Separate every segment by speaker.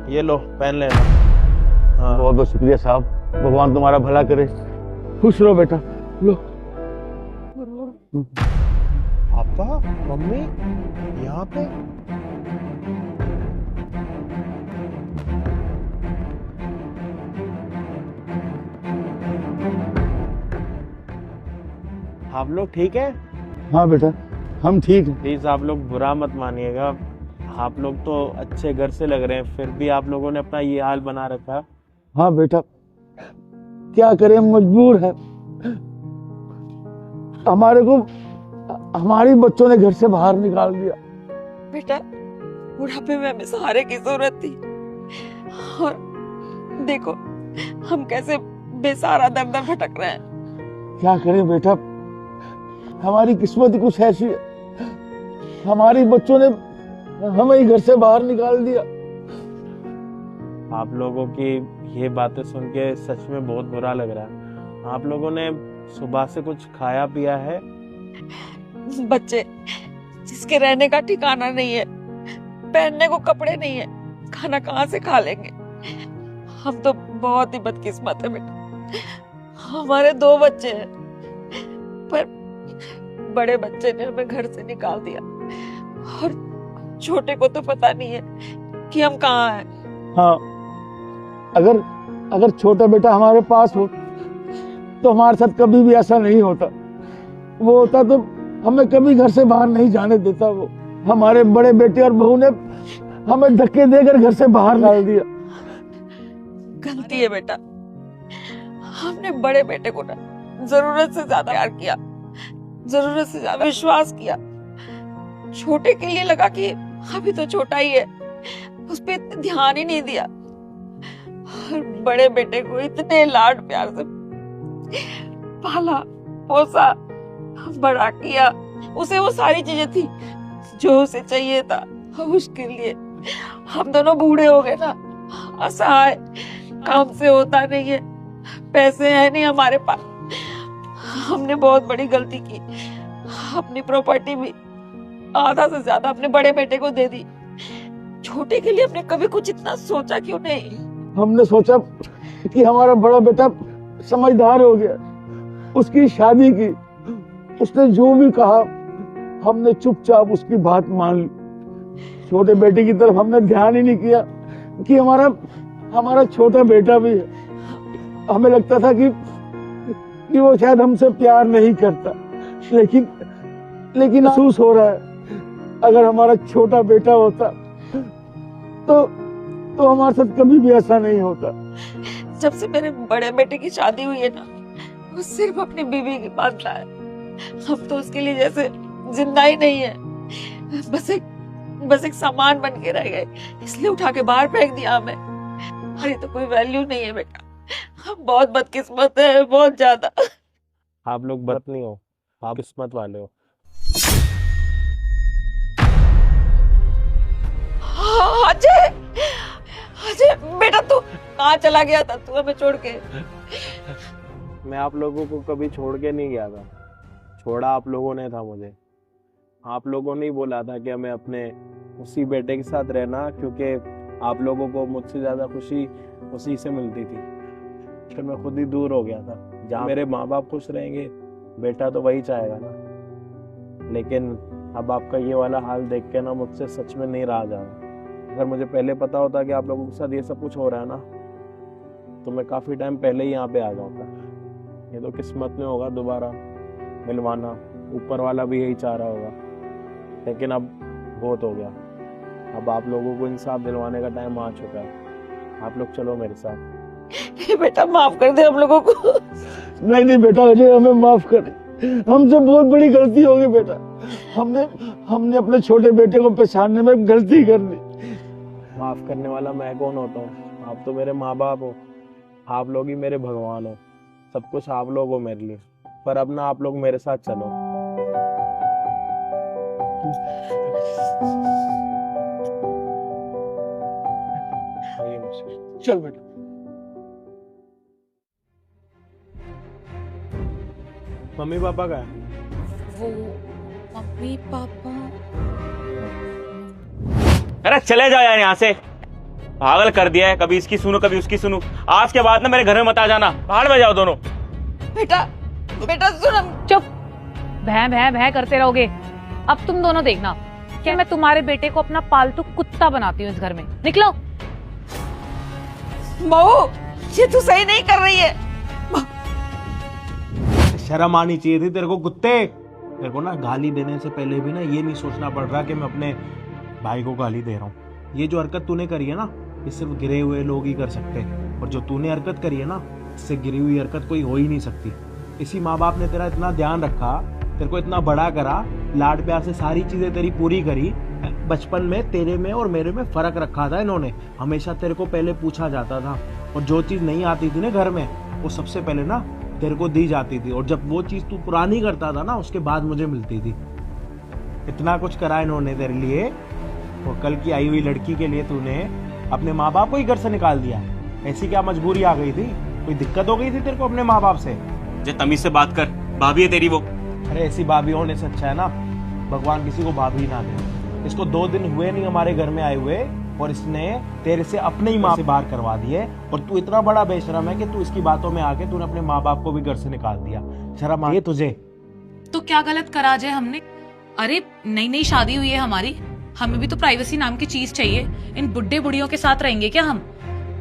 Speaker 1: ये लो पेन लेना। हाँ।
Speaker 2: बहुत बहुत शुक्रिया साहब, भगवान तुम्हारा भला करे। खुश रहो बेटा। लो।
Speaker 1: पापा मम्मी यहाँ पे? आप लोग ठीक है?
Speaker 2: हाँ बेटा, हम ठीक हैं।
Speaker 1: प्लीज आप लोग बुरा मत मानिएगा, आप लोग तो अच्छे घर से लग रहे हैं, फिर भी आप लोगों ने अपना ये हाल बना रखा।
Speaker 2: हाँ बेटा, क्या करें, मजबूर है। हमारे को हमारी बच्चों ने घर से बाहर निकाल दिया।
Speaker 3: बेटा, बुढ़ापे में हमें सहारे की जरूरत थी और देखो हम कैसे बेसहारा दर दर भटक रहे हैं।
Speaker 2: क्या करें बेटा, हमारी किस्मत ही कुछ ऐसी है, हमारी बच्चों ने हमें ही घर से बाहर निकाल दिया।
Speaker 1: आप लोगों की ये बातें सुन के सच में बहुत बुरा लग रहा है। आप लोगों ने सुबह से कुछ खाया पिया है?
Speaker 3: बच्चे जिसके रहने का ठिकाना नहीं है, पहनने को कपड़े नहीं है, खाना कहाँ से खा लेंगे। हम तो बहुत ही बदकिस्मत है बेटा। हमारे 2 बच्चे हैं, पर बड़े बच्चे ने हमें घर से निकाल दिया और छोटे को तो पता नहीं है कि हम कहाँ हैं।
Speaker 2: हाँ, अगर छोटा बेटा हमारे पास हो तो हमारे साथ कभी भी ऐसा नहीं होता। वो होता तो हमें कभी घर से बाहर नहीं जाने देता। वो हमारे बड़े बेटे और बहू ने हमें धक्के देकर घर से बाहर डाल दिया।
Speaker 3: गलती है बेटा, हमने बड़े बेटे को ना जरूरत से ज्यादा प्यार किया, जरूरत से ज्यादा विश्वास किया। छोटे के लिए लगा कि अभी तो छोटा ही है, उस पर इतना ध्यान ही नहीं दिया। और बड़े बेटे को इतने लाड प्यार से पाला पोसा बड़ा किया, उसे वो सारी चीजें थी जो उसे चाहिए था। अब उसके लिए हम दोनों बूढ़े हो गए ना, असहाय, काम से होता नहीं है, पैसे हैं नहीं हमारे पास। हमने बहुत बड़ी गलती की, अपनी प्रॉपर्टी भी आधा से ज्यादा अपने बड़े बेटे को दे दी। छोटे के लिए हमने कभी कुछ इतना सोचा क्यों नहीं?
Speaker 2: हमने सोचा कि हमारा बड़ा बेटा समझदार हो गया, उसकी शादी की, उसने जो भी कहा हमने चुपचाप उसकी बात मान ली। छोटे बेटे की तरफ हमने ध्यान ही नहीं किया कि हमारा छोटा बेटा भी है। हमें लगता था कि वो शायद हमसे प्यार नहीं करता, लेकिन महसूस हो रहा है अगर हमारा छोटा बेटा होता तो हमारे साथ कभी भी ऐसा नहीं होता।
Speaker 3: जब से मेरे बड़े बेटे की शादी हुई है ना, वो सिर्फ अपनी बीवी की बात रहा है। हम तो उसके लिए जैसे जिंदा ही नहीं है, बस एक सामान बन के रह गए, इसलिए उठा के बाहर फेंक दिया हमें। हमारी तो कोई वैल्यू नहीं है बेटा, हम बहुत बदकिस्मत है, बहुत ज्यादा।
Speaker 1: आप लोग बद नहीं हो, आप किस्मत वाले हो।
Speaker 3: अजय, अजय बेटा तू कहाँ चला गया था, तू हमें छोड़ के?
Speaker 1: मैं आप लोगों को कभी छोड़ के नहीं गया था, छोड़ा आप लोगों ने था मुझे। आप लोगों ने ही बोला था कि हमें अपने उसी बेटे के साथ रहना, क्योंकि आप लोगों को मुझसे ज़्यादा खुशी उसी से मिलती थी। फिर मैं खुद ही दूर हो गया था। जहाँ मेरे माँ बाप खुश रहेंगे बेटा तो वही चाहेगा ना। लेकिन अब आपका ये वाला हाल देख के ना मुझसे सच में नहीं रहा जा रहा। अगर मुझे पहले पता होता कि आप लोगों के साथ ये सब कुछ हो रहा है ना, तो मैं काफ़ी टाइम पहले ही यहाँ पे आ जाऊँगा। ये तो किस्मत में होगा दोबारा मिलवाना, ऊपर वाला भी यही चाह रहा होगा। लेकिन अब बहुत हो गया, अब आप लोगों को इंसाफ दिलवाने का टाइम आ चुका है। आप लोग चलो मेरे साथ।
Speaker 3: बेटा माफ कर दे हम लोगों को।
Speaker 2: नहीं बेटा, अजय हमें माफ कर, हमसे बहुत बड़ी गलती हो गई बेटा। हमने अपने छोटे बेटे को पहचानने में गलती कर दी।
Speaker 1: माफ करने वाला मैं कौन होता हूँ? आप तो मेरे माँ बाप हो, आप लोग ही मेरे भगवान हो, सब कुछ आप लोग हो मेरे लिए। पर अब ना आप लोग मेरे साथ चलो।
Speaker 2: चल बेटा।
Speaker 1: मम्मी पापा का है?
Speaker 3: वो मम्मी पापा।
Speaker 4: अरे चले जाओ यार यहाँ से। पागल कर दिया है, कभी इसकी सुनो कभी उसकी सुनो। आज के बाद ना मेरे घर में मत आ जाना, बाहर में जाओ दोनों।
Speaker 3: बेटा बेटा सुन।
Speaker 5: चुप, भैं भैं भैं करते रहोगे। अब तुम दोनों देखना कि मैं तुम्हारे बेटे को अपना पालतू कुत्ता बनाती हूँ इस घर में। निकलो।
Speaker 3: बहू ये तू सही नहीं कर रही है।
Speaker 1: शर्म आनी चाहिए थी तेरे को कुत्ते। तेरे को ना गाली देने से पहले भी ना ये नहीं सोचना पड़ रहा कि मैं अपने भाई को गाली दे रहा हूँ। ये जो हरकत तूने करी है ना, ये सिर्फ गिरे हुए लोग ही कर सकते हैं, और जो तूने हरकत करी है ना, इससे गिरी हुई हरकत कोई हो ही नहीं सकती। इसी माँ बाप ने तेरा इतना ध्यान रखा, तेरे को इतना बड़ा करा, लाड प्यार से सारी चीजें तेरी पूरी करी। बचपन में तेरे में और मेरे में फर्क रखा था इन्होंने। हमेशा तेरे को पहले पूछा जाता था, और जो चीज नहीं आती थी ना घर में, वो सबसे पहले ना तेरे को दी जाती थी, और जब वो चीज तू पुरानी करता था ना, उसके बाद मुझे मिलती थी। इतना कुछ करा इन्होंने तेरे लिए, और कल की आई हुई लड़की के लिए तूने अपने माँ बाप को ही घर से निकाल दिया। ऐसी क्या मजबूरी आ गई थी? कोई दिक्कत हो गई थी तेरे को अपने माँ बाप से?
Speaker 4: जे तमीज से बात कर, भाभी है तेरी वो।
Speaker 1: अरे ऐसी भाभी होने से अच्छा है ना भगवान किसी को भाभी ना दे। इसको 2 दिन हुए नहीं हमारे घर में आए हुए, और इसने तेरे से अपने ही माँ से बाहर करवा दिए, और तू इतना बड़ा बेशरम है कि तू इसकी बातों में आके तूने अपने माँ बाप को भी घर से निकाल दिया। शर्म आई तुझे?
Speaker 5: तो क्या गलत करा जाए हमने? अरे नई नई शादी हुई है हमारी, हमें भी तो प्राइवेसी नाम की चीज चाहिए। इन बुड्ढे बुढ़ियों के साथ रहेंगे क्या हम?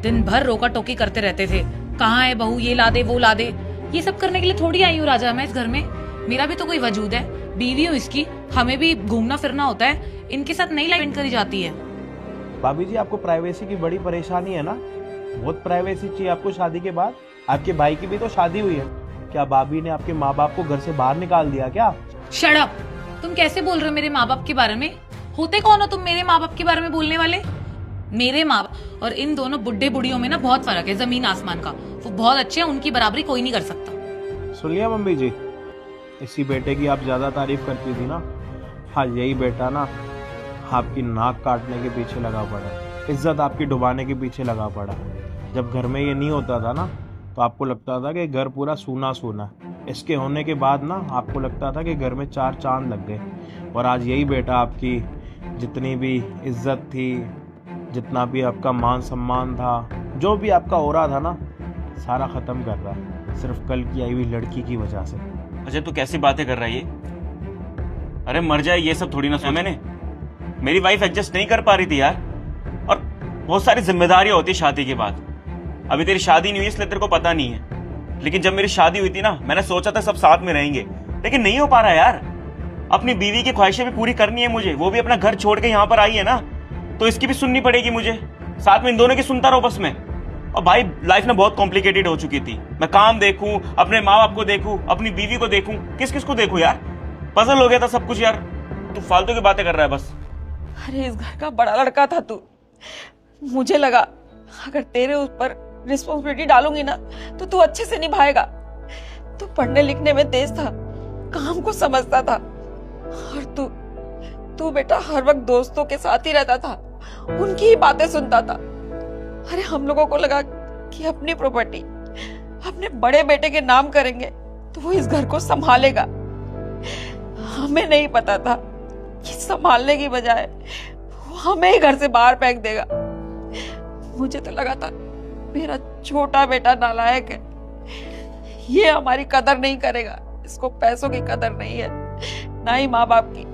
Speaker 5: दिन भर रोका टोकी करते रहते थे, कहाँ है बहू, ये ला दे वो ला दे। ये सब करने के लिए थोड़ी आई हूँ राजा मैं इस घर में। मेरा भी तो कोई वजूद है, बीवी हूँ इसकी, हमें भी घूमना फिरना होता है। इनके साथ नहीं लाइफ करी जाती है।
Speaker 1: भाभी जी आपको प्राइवेसी की बड़ी परेशानी है ना, बहुत प्राइवेसी चाहिए आपको शादी के बाद। आपके भाई की भी तो शादी हुई है, क्या भाभी ने आपके माँ बाप को घर से बाहर निकाल दिया क्या?
Speaker 5: Shut up! तुम कैसे बोल रहे हो मेरे माँ बाप के बारे में? होते कौन हो तुम मेरे माँ बाप के बारे में बोलने वाले? मेरे माँ बाप और इन दोनों बुड्ढे बुढ़ियों में ना बहुत फर्क है, जमीन आसमान का। वो बहुत अच्छे हैं, उनकी बराबरी कोई नहीं कर सकता।
Speaker 1: सुन लिया मम्मी जी, इसी बेटे की आप ज्यादा तारीफ करती थी ना, हाँ यही बेटा ना आपकी नाक काटने के पीछे लगा पड़ा, इज्जत आपकी डुबाने के पीछे लगा पड़ा। जब घर में ये नहीं होता था ना, तो आपको लगता था कि घर पूरा सूना सूना। इसके होने के बाद ना आपको लगता था कि घर में 4 चांद लग गए। और आज यही बेटा आपकी जितनी भी इज्जत थी, जितना भी आपका मान सम्मान था, जो भी आपका हो रहा था ना, सारा खत्म कर रहा है, सिर्फ कल की आई हुई लड़की की वजह से।
Speaker 4: अजय तू कैसी बातें कर रहा है ये? अरे मर जाए ये सब थोड़ी ना सोचा मैंने। मेरी वाइफ एडजस्ट नहीं कर पा रही थी यार, और बहुत सारी जिम्मेदारियां होती शादी के बाद। अभी तेरी शादी नहीं हुई इसलिए तेरे को पता नहीं है, लेकिन जब मेरी शादी हुई थी ना, मैंने सोचा था सब साथ में रहेंगे, लेकिन नहीं हो पा रहा यार। अपनी बीवी की ख्वाहिशें भी पूरी करनी है मुझे, वो भी अपना घर छोड़ के यहाँ पर आई है ना, तो इसकी भी सुननी पड़ेगी मुझे, साथ में इन दोनों की सुनता रहो बस मैं। और भाई लाइफ ना बहुत कॉम्प्लिकेटेड हो चुकी थी, मैं काम देखूं, अपने माँ बाप को देखूं, अपनी बीवी को देखूं, किस किस को देखूं यार, पजल हो गया था सब कुछ यार। तू फालतू की बातें कर रहा है बस।
Speaker 3: अरे इस घर का बड़ा लड़का था तू, मुझे लगा अगर तेरे ऊपर रिस्पॉन्सिबिलिटी डालूंगी ना तो तू अच्छे से निभाएगा। तू पढ़ने लिखने में तेज था, काम को समझता था, और तू बेटा हर वक्त दोस्तों के साथ ही रहता था, उनकी ही बातें सुनता था। अरे हम लोगों को लगा कि अपनी प्रॉपर्टी अपने बड़े बेटे के नाम करेंगे तो वो इस घर को संभालेगा। हमें नहीं पता था कि संभालने की बजाय वो हमें ही घर से बाहर फेंक देगा। मुझे तो लगा था मेरा छोटा बेटा नालायक है, ये हमारी कदर नहीं करेगा, इसको पैसों की कदर नहीं है, ना ही माँ बाप की।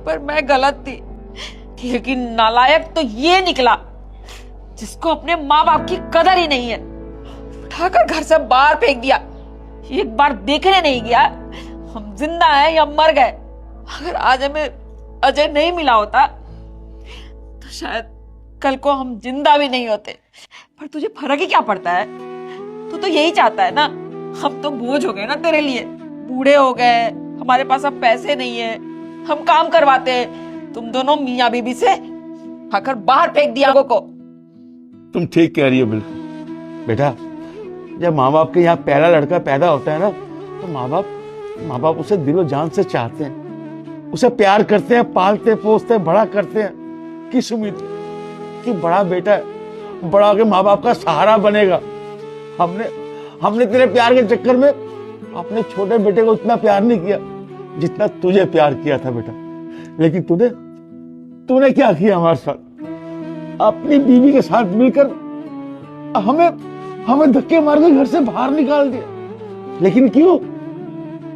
Speaker 3: पर मैं गलत थी, लेकिन नालायक तो ये निकला जिसको अपने माँ बाप की कदर ही नहीं है। उठाकर घर से बाहर फेंक दिया, एक बार देखने नहीं गया हम जिंदा हैं या मर गए। अगर आज हमें अजय नहीं मिला होता तो शायद कल को हम जिंदा भी नहीं होते। पर तुझे फर्क ही क्या पड़ता है? तू तो यही चाहता है ना, हम तो बोझ हो गए ना तेरे लिए, बूढ़े हो गए, हमारे पास अब पैसे नहीं है, हम काम करवाते हैं, तुम दोनों मियाँ बीबी से आकर बाहर फेंक दिया को।
Speaker 2: तुम ठीक कह रही हो बिल्कुल बेटा। जब माँ बाप के यहाँ पहला लड़का पैदा होता है ना, तो माँ बाप उसे दिलो जान से चाहते हैं, उसे प्यार करते हैं, पालते पोसते बड़ा करते हैं। किस उम्मीद कि बड़ा बेटा है, बड़ा होकर माँ बाप का सहारा बनेगा। हमने तेरे प्यार के चक्कर में अपने छोटे बेटे को इतना प्यार नहीं किया जितना तुझे प्यार किया था बेटा। लेकिन तूने क्या किया हमारे साथ? अपनी बीवी के साथ मिलकर हमें हमें धक्के मार के घर से बाहर निकाल दिया। लेकिन क्यों?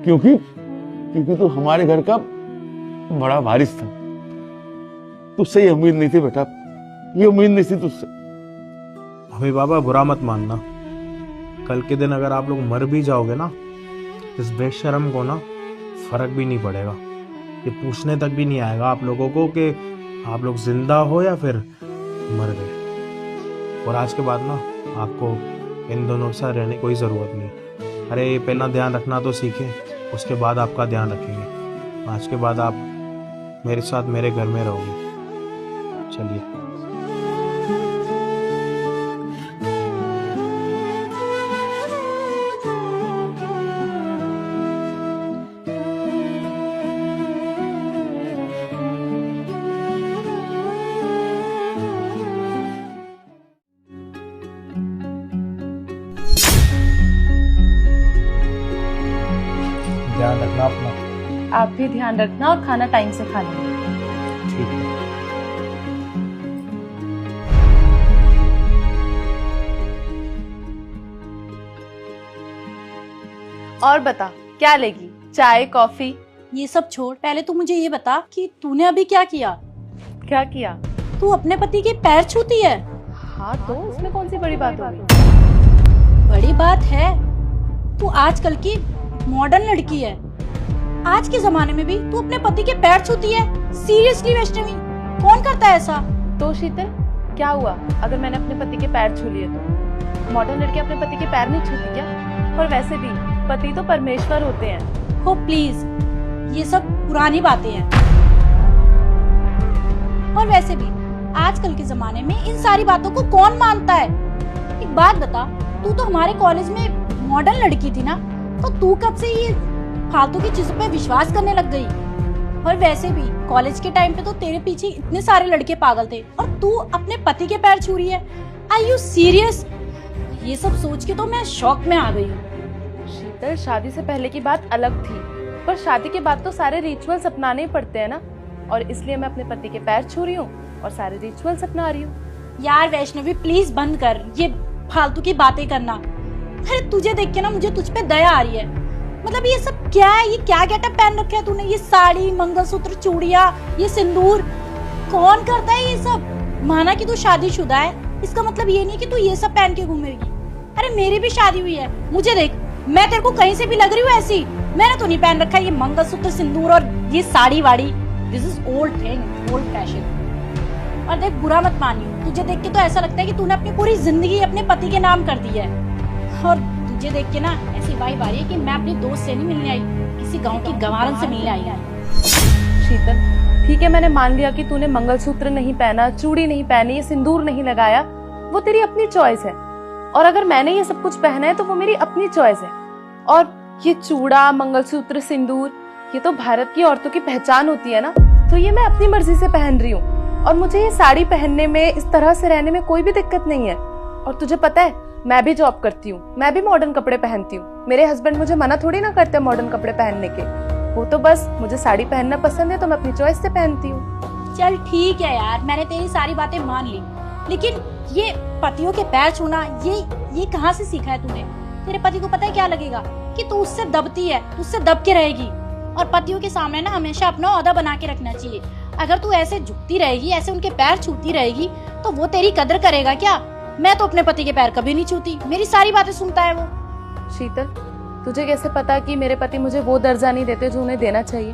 Speaker 2: क्योंकि तू हमारे घर का बड़ा वारिस था। तुझसे ये उम्मीद नहीं थी बेटा, ये उम्मीद नहीं थी तुझसे।
Speaker 1: अभी बाबा बुरा मत मानना, कल के दिन अगर आप लोग मर भी जाओगे ना, इस बेशरम को ना फर्क भी नहीं पड़ेगा। ये पूछने तक भी नहीं आएगा आप लोगों को कि आप लोग जिंदा हो या फिर मर गए। और आज के बाद ना आपको इन दोनों के साथ रहने की कोई ज़रूरत नहीं। अरे पहला ध्यान रखना तो सीखें, उसके बाद आपका ध्यान रखेंगे। आज के बाद आप मेरे साथ मेरे घर में रहोगे। चलिए। ध्यान रखना अपना।
Speaker 6: आप भी ध्यान रखना और खाना टाइम से खा लेना।
Speaker 1: ठीक है।
Speaker 6: और बता, क्या लेगी? चाय, कॉफी?
Speaker 7: ये सब छोड़, पहले तू मुझे ये बता कि तूने अभी क्या किया?
Speaker 6: क्या किया?
Speaker 7: तू अपने पति के पैर छूती है।
Speaker 6: हाँ तो उसमें कौन सी बड़ी बात होगी?
Speaker 7: बड़ी बात है, तू आजकल की मॉडर्न लड़की है। आज के जमाने में भी तू अपने पति के पैर छूती है? सीरियसली वैष्णवी, कौन करता है ऐसा?
Speaker 6: तो शीतल, क्या हुआ अगर मैंने अपने पति के पैर छू लिए तो? मॉडर्न लड़की अपने पति के पैर नहीं छूती क्या? और वैसे भी पति तो परमेश्वर होते हैं।
Speaker 7: हो प्लीज, ये सब पुरानी बातें हैं। और वैसे भी आजकल के जमाने में इन सारी बातों को कौन मानता है? एक बात बता, तू तो हमारे कॉलेज में मॉडर्न लड़की थी ना, तो तू कब से ये फालतू की चीजों पे विश्वास करने लग गई? और वैसे भी कॉलेज के टाइम पे तो तेरे पीछे इतने सारे लड़के पागल थे और तू अपने पति के पैर छू रही है। Are you serious? ये सब सोच के तो मैं शॉक में आ गई हूँ।
Speaker 6: शीतल, शादी से पहले की बात अलग थी, पर शादी के बाद तो सारे रिचुअल्स अपनाने ही पड़ते हैं ना, और इसलिए मैं अपने पति के पैर छू रही हूँ और सारे रिचुअल्स अपना रही हूँ।
Speaker 7: यार वैष्णवी, प्लीज बंद कर ये फालतू की बातें करना। अरे तुझे देख के ना मुझे तुझ पे दया आ रही है। मतलब ये सब क्या है? ये क्या गेटअप पहन रखा है तूने? ये साड़ी, मंगलसूत्र, चूड़ियां, ये सिंदूर, कौन करता है ये सब? माना कि तू शादीशुदा है, इसका मतलब ये नहीं कि तू ये सब पहन के घूमेगी। अरे मेरी भी शादी हुई है, मुझे देख, मैं तेरे को कहीं से भी लग रही हूँ ऐसी? मैंने तो नहीं पहन रखा ये मंगलसूत्र, सिंदूर और ये साड़ी वाड़ी। This is old thing, old fashion. और देख, बुरा मत मानियो, तुझे देख के तो ऐसा लगता है कि तूने अपनी पूरी जिंदगी अपने पति के नाम कर दी है। और तुझे देख के ना ऐसी वाइब आ रही है कि मैं अपनी दोस्त से नहीं मिलने आई, किसी गांव की गंवारन से मिलने आई है।
Speaker 6: शीतल, ठीक है, मैंने मान लिया कि तूने मंगलसूत्र नहीं पहना, चूड़ी नहीं पहनी, ये सिंदूर नहीं लगाया, वो तेरी अपनी चॉइस है। और अगर मैंने ये सब कुछ पहना है तो वो मेरी अपनी चॉइस है। और ये चूड़ा, मंगलसूत्र, सिंदूर, ये तो भारत की औरतों की पहचान होती है ना, तो ये मैं अपनी मर्जी से पहन रही हूँ। और मुझे ये साड़ी पहनने में, इस तरह से रहने में कोई भी दिक्कत नहीं है। और तुझे पता है, मैं भी जॉब करती हूँ, मैं भी मॉडर्न कपड़े पहनती हूँ। मेरे हस्बैंड मुझे मना थोड़ी ना करते मॉडर्न कपड़े पहनने के, वो तो बस मुझे साड़ी पहनना पसंद है तो मैं अपनी चॉइस से पहनती हूँ।
Speaker 7: चल ठीक है यार, मैंने तेरी सारी बातें मान ली, लेकिन ये पतियों के पैर छूना, ये कहाँ से सीखा है तूने? तेरे पति को पता है क्या लगेगा कि तू उससे दबती है, उससे दब के रहेगी। और पतियों के सामने ना हमेशा अपना ओहदा बना के रखना चाहिए। अगर तू ऐसे झुकती रहेगी, ऐसे उनके पैर छूती रहेगी, तो वो तेरी कदर करेगा क्या? मैं तो अपने पति के पैर कभी नहीं छूती, मेरी सारी बातें सुनता है वो।
Speaker 6: शीतल, तुझे कैसे पता कि मेरे पति मुझे वो दर्जा नहीं देते जो उन्हें देना चाहिए?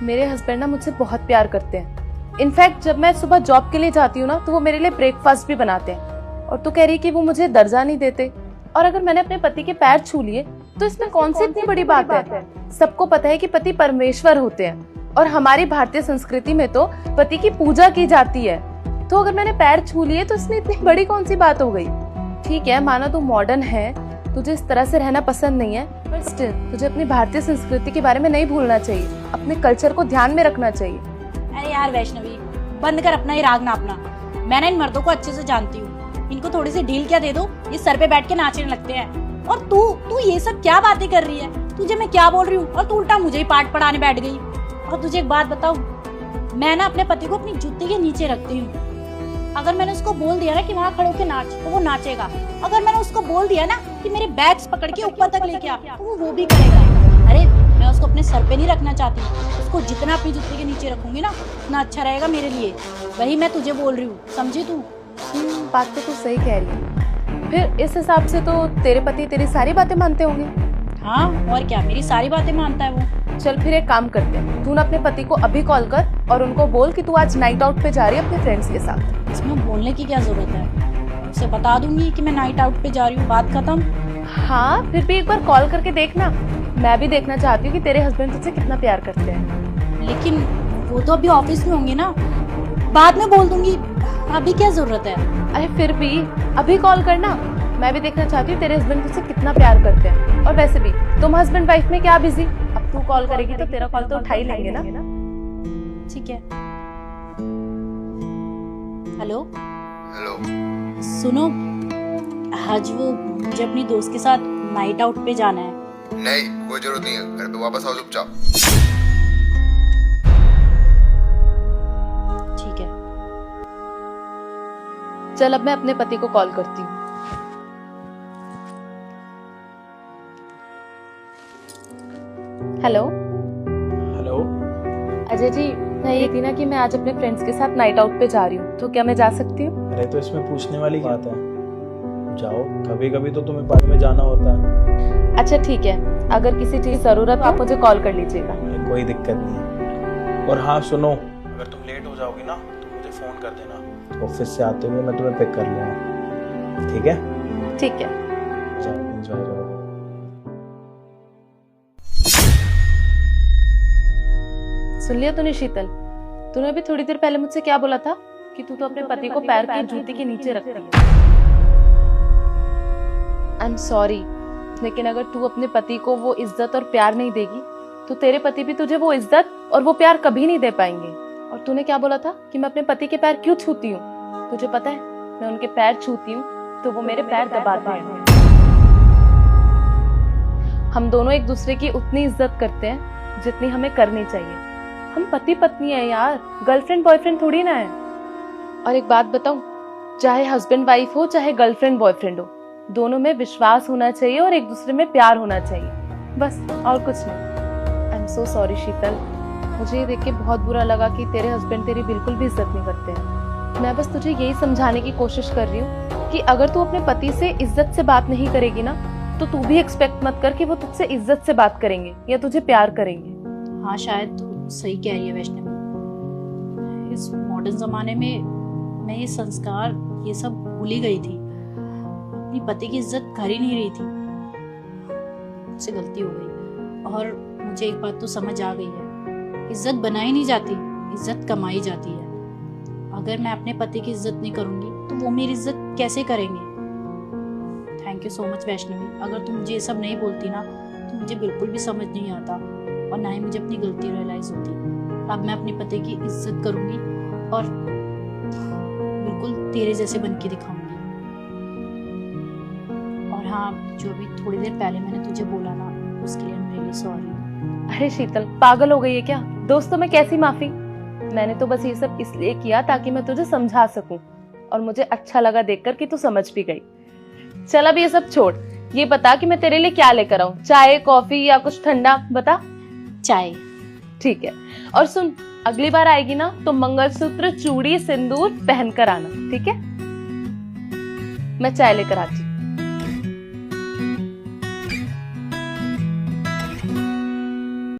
Speaker 6: मेरे हस्बैंड ना मुझसे बहुत प्यार करते हैं। इनफैक्ट जब मैं सुबह जॉब के लिए जाती हूँ ना, तो वो मेरे लिए ब्रेकफास्ट भी बनाते हैं। और तू कह रही कि वो मुझे दर्जा नहीं देते, और अगर मैंने अपने पति के पैर छू लिए तो इसमें कौन सी इतनी बड़ी बात है? सबको पता है कि पति परमेश्वर होते हैं, और हमारी भारतीय संस्कृति में तो पति की पूजा की जाती है। तो अगर मैंने पैर छू लिए तो इसमें इतनी बड़ी कौन सी बात हो गई? ठीक है, माना तू मॉडर्न है, तुझे इस तरह से रहना पसंद नहीं है, पर स्टिल तुझे अपनी भारतीय संस्कृति के बारे में नहीं भूलना चाहिए, अपने कल्चर को ध्यान में रखना चाहिए।
Speaker 7: अरे यार वैष्णवी, बंद कर अपना ही राग नापना। मैं इन मर्दों को अच्छे से जानती हूँ, इनको थोड़ी सी ढील क्या दे दो, ये सर पे बैठ के नाचने लगते हैं। और तू ये सब क्या बातें कर रही है? तुझे मैं क्या बोल रही हूँ और तू उल्टा मुझे ही पाठ पढ़ाने बैठ गई। और तुझे एक बात बताऊँ, मैं ना अपने पति को अपनी जूते के नीचे रखती हूँ। अगर मैंने उसको बोल दिया ना कि वहाँ खड़े होके नाच, तो वो नाचेगा। अगर मैंने उसको बोल दिया ना कि मेरे बैग्स पकड़ के ऊपर तक लेके आ, तो वो भी करेगा। अरे मैं उसको अपने सर पे नहीं रखना चाहती, उसको जितना अपनी जुत्ती के नीचे रखूंगी ना उतना अच्छा रहेगा मेरे लिए। वही मैं तुझे बोल रही हूँ, समझी तू?
Speaker 6: बात तो तू सही कह रही है। फिर इस हिसाब से तो तेरे पति तेरी सारी बातें मानते होंगे।
Speaker 7: हाँ और क्या, मेरी सारी बातें मानता है वो।
Speaker 6: चल फिर एक काम करते हैं, तू ना अपने पति को अभी कॉल कर और उनको बोल कि तू आज नाइट आउट पे जा रही है अपने फ्रेंड्स के साथ।
Speaker 7: इसमें बोलने की क्या जरूरत है? उसे बता दूंगी कि मैं नाइट आउट पे जा रही हूँ, बात खत्म।
Speaker 6: हाँ फिर भी एक बार कॉल करके देखना, मैं भी देखना चाहती हूँ कि तेरे हस्बैंड तुझसे कितना प्यार करते हैं।
Speaker 7: लेकिन वो तो अभी ऑफिस में होंगे ना, बाद में बोल दूंगी, अभी क्या जरूरत है?
Speaker 6: अरे फिर भी अभी कॉल करना, मैं भी देखना चाहती हूँ तेरे हस्बैंड तुझसे कितना प्यार करते हैं। और वैसे भी तुम हस्बैंड वाइफ में क्या बिजी, अब तू कॉल करेगी तो तेरा कॉल तो उठा ही लेंगे ना।
Speaker 7: ठीक है। Hello
Speaker 8: hello.
Speaker 7: सुनो, आज वो मुझे अपनी दोस्त के साथ नाइट आउट पे जाना है।
Speaker 8: नहीं, कोई जरूरत नहीं है, घर पे वापस आओ चुपचाप।
Speaker 7: ठीक है।
Speaker 6: चल अब मैं अपने पति को कॉल करती हूँ। Hello
Speaker 1: hello.
Speaker 6: अजय जी, मैं ये थी ना कि मैं आज अपने फ्रेंड्स के साथ नाइट आउट पे जा रही हूँ, तो क्या मैं जा सकती हूँ?
Speaker 1: अरे तो इसमें पूछने वाली बात है, जाओ, कभी कभी तो तुम्हें पार्टी में जाना होता है।
Speaker 6: अच्छा ठीक है, अगर किसी चीज की जरूरत हो आप मुझे कॉल कर लीजिएगा।
Speaker 1: कोई दिक्कत नहीं है। और हाँ सुनो, अगर तुम लेट हो जाओगी ना तो मुझे फोन कर देना, ऑफिस से आते हुए मैं तुम्हें पिक कर लूँगा, ठीक है?
Speaker 6: ठीक है।
Speaker 1: जाओ, एंजॉय करो।
Speaker 6: सुन लिया तूने शीतल, तूने अभी थोड़ी देर पहले मुझसे क्या बोला था कि तू तो अपने पति को पैर की जूती के नीचे रखती है। आई एम सॉरी, लेकिन अगर तू अपने पति को वो इज्जत और प्यार नहीं देगी तो तेरे पति भी तुझे वो इज्जत और वो प्यार कभी नहीं दे पाएंगे। और तूने क्या बोला था कि मैं अपने पति के पैर क्यों छूती हूँ? तुझे पता है, मैं उनके पैर छूती हूँ तो वो मेरे पैर दबाते हैं। हम दोनों एक दूसरे की उतनी इज्जत करते हैं जितनी हमें करनी चाहिए। हम पति पत्नी है यार, गर्लफ्रेंड बॉयफ्रेंड थोड़ी ना है। और एक बात बताऊं, चाहे हस्बैंड वाइफ हो चाहे गर्लफ्रेंड बॉयफ्रेंड हो, दोनों में विश्वास होना चाहिए और एक दूसरे में प्यार होना चाहिए, बस और कुछ नहीं। आई एम सो सॉरी शीतल, मुझे ये देख के बहुत बुरा लगा कि तेरे हस्बैंड तेरी बिल्कुल भी इज्जत नहीं करते हैं। मैं बस तुझे यही समझाने की कोशिश कर रही हूँ कि अगर तू अपने पति से इज्जत से बात नहीं करेगी ना तो तू भी एक्सपेक्ट मत कर कि वो तुझसे इज्जत से बात करेंगे या तुझे प्यार करेंगे।
Speaker 7: हाँ शायद सही कह रही है वैष्णवी, इस मॉडर्न जमाने में मैं ये संस्कार ये सब भूल ही गई थी, अपनी पति की इज्जत कर ही नहीं रही थी। मुझसे गलती हो गई और मुझे एक बात तो समझ आ गई है, इज्जत बनाई नहीं जाती, इज्जत कमाई जाती है। अगर मैं अपने पति की इज्जत नहीं करूंगी तो वो मेरी इज्जत कैसे करेंगे? Thank you so much Vaishnavi, अगर तुम मुझे ये सब नहीं बोलती ना तो मुझे बिल्कुल भी समझ नहीं आता और ना ही मुझे अपनी गलती रियलाइज होती। अब मैं अपने पति की इज्जत करूंगी और बिल्कुल तेरे जैसे बन के दिखाऊंगी। और हाँ, जो अभी थोड़ी देर पहले मैंने तुझे बोला ना, उसके लिए I'm really sorry।
Speaker 6: अरे शीतल, पागल हो गई है क्या? दोस्तों में कैसी माफी? मैंने तो बस ये सब इसलिए किया ताकि मैं तुझे समझा सकूं और मुझे अच्छा लगा देखकर कि तू समझ भी गई। चल अब ये सब छोड़, ये बता कि मैं तेरे लिए क्या लेकर आऊं, चाय कॉफी या कुछ ठंडा? बता।
Speaker 7: चाय।
Speaker 6: ठीक है, और सुन, अगली बार आएगी ना तो मंगलसूत्र चूड़ी सिंदूर पहनकर आना, ठीक है? मैं चाय लेकर आती हूँ।